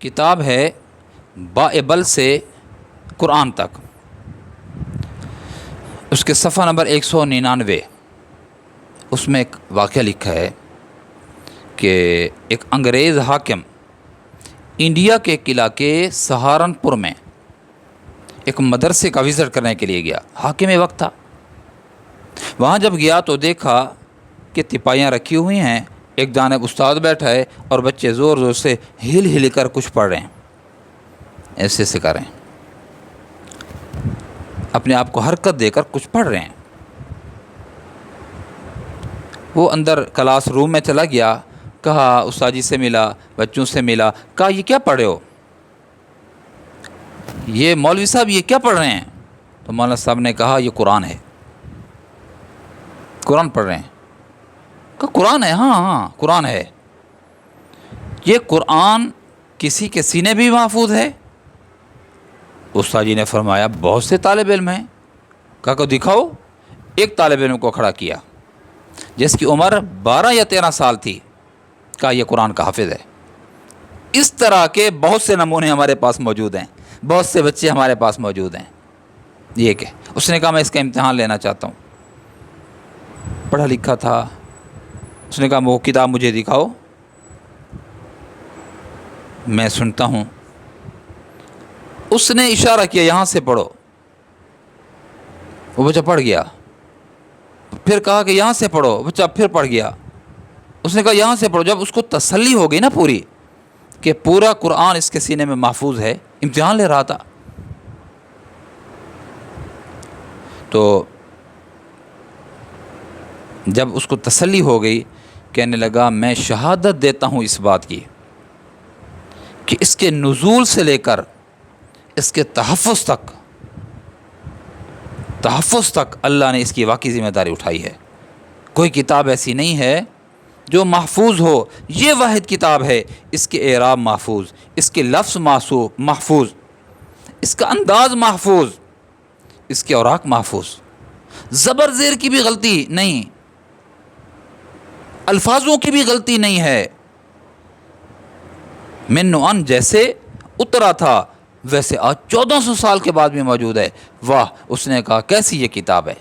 کتاب ہے بائبل سے قرآن تک، اس کے صفحہ نمبر 199۔ اس میں ایک واقعہ لکھا ہے کہ ایک انگریز حاکم انڈیا کے ایک علاقے سہارنپور میں ایک مدرسے کا وزٹ کرنے کے لیے گیا۔ حاکم وقت تھا، وہاں جب گیا تو دیکھا کہ تپائیاں رکھی ہوئی ہیں، ایک جانب استاد بیٹھا ہے اور بچے زور زور سے ہل ہل کر کچھ پڑھ رہے ہیں، ایسے ایسے کر رہے ہیں، اپنے آپ کو حرکت دے کر کچھ پڑھ رہے ہیں۔ وہ اندر کلاس روم میں چلا گیا، کہا استاد جی سے ملا، بچوں سے ملا، کہا یہ کیا پڑھ رہے ہو؟ یہ مولوی صاحب یہ کیا پڑھ رہے ہیں؟ تو مولانا صاحب نے کہا یہ قرآن ہے، قرآن پڑھ رہے ہیں۔ کہا قرآن ہے؟ ہاں ہاں قرآن ہے۔ یہ قرآن کسی کے سینے بھی محفوظ ہے؟ استاد جی نے فرمایا بہت سے طالب علم ہیں۔ کہا کہ دکھاؤ۔ ایک طالب علم کو کھڑا کیا جس کی عمر 12 یا 13 سال تھی، کہا یہ قرآن کا حافظ ہے۔ اس طرح کے بہت سے نمونے ہمارے پاس موجود ہیں، بہت سے بچے ہمارے پاس موجود ہیں۔ یہ کہ اس نے کہا میں اس کا امتحان لینا چاہتا ہوں، پڑھا لکھا تھا۔ اس نے کہا وہ کتاب مجھے دکھاؤ، میں سنتا ہوں۔ اس نے اشارہ کیا یہاں سے پڑھو، وہ بچہ پڑھ گیا۔ پھر کہا کہ یہاں سے پڑھو، بچہ پھر پڑھ گیا۔ اس نے کہا یہاں سے پڑھو۔ جب اس کو تسلی ہو گئی نا پوری کہ پورا قرآن اس کے سینے میں محفوظ ہے، امتحان لے رہا تھا، تو جب اس کو تسلی ہو گئی کہنے لگا میں شہادت دیتا ہوں اس بات کی کہ اس کے نزول سے لے کر اس کے تحفظ تک اللہ نے اس کی واقعی ذمہ داری اٹھائی ہے۔ کوئی کتاب ایسی نہیں ہے جو محفوظ ہو، یہ واحد کتاب ہے۔ اس کے اعراب محفوظ، اس کے لفظ محفوظ، اس کا انداز محفوظ، اس کے اوراق محفوظ، زبر زیر کی بھی غلطی نہیں، الفاظوں کی بھی غلطی نہیں ہے۔ من و ان جیسے اترا تھا ویسے آج 1400 سال کے بعد بھی موجود ہے۔ واہ! اس نے کہا کیسی یہ کتاب ہے۔